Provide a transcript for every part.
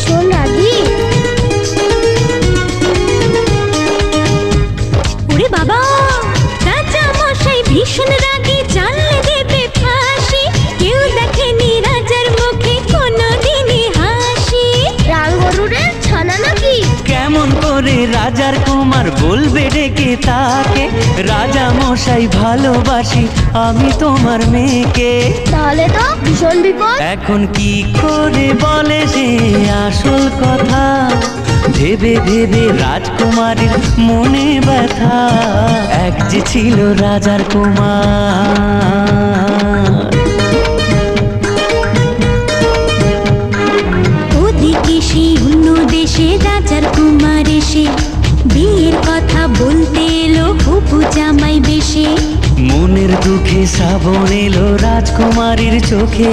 ভীষণ রাগী। ওরে বাবা, রাজা মশাই ভীষণ রাগী, জানলে দেবে ফাঁসি। কেউ দেখেনি রাজার মুখে কোনোদিনই হাসি। রাগ গরুরে ছানা নাকি? কেমন করে রাজার কুমার বলবে ডেকে তাকে, রাজা মশাই ভালোবাসি আমি তোমার মেয়েকে। তাহলে তো ভীষণ বিপদ। এখন কি করে বলে সে আসল কথা, ভেবে ভেবে রাজকুমারীর মনে ব্যথা। এক যে ছিল রাজার কুমার। ওদিকে সেই অন্য দেশে রাজার কুমার এসে বিয়ের কথা বলতে এলো হবু জামাই বেশে। মনের দুঃখে শ্রাবণ এলো রাজকুমারীর চোখে।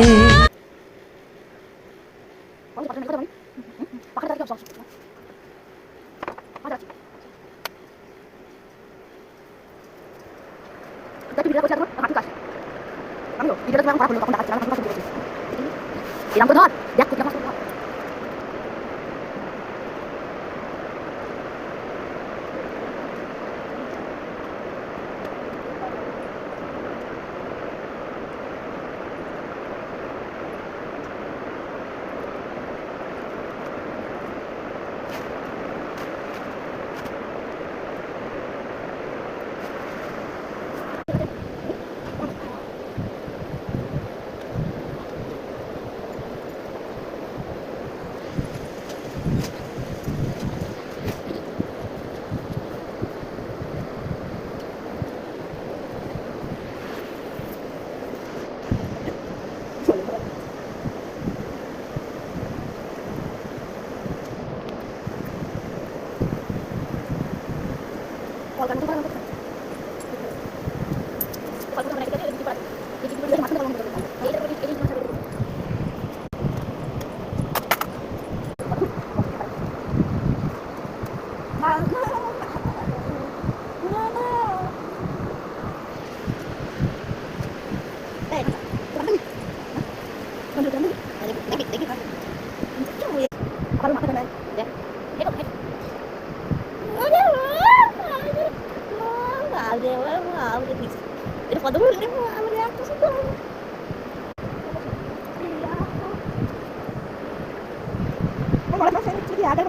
Ada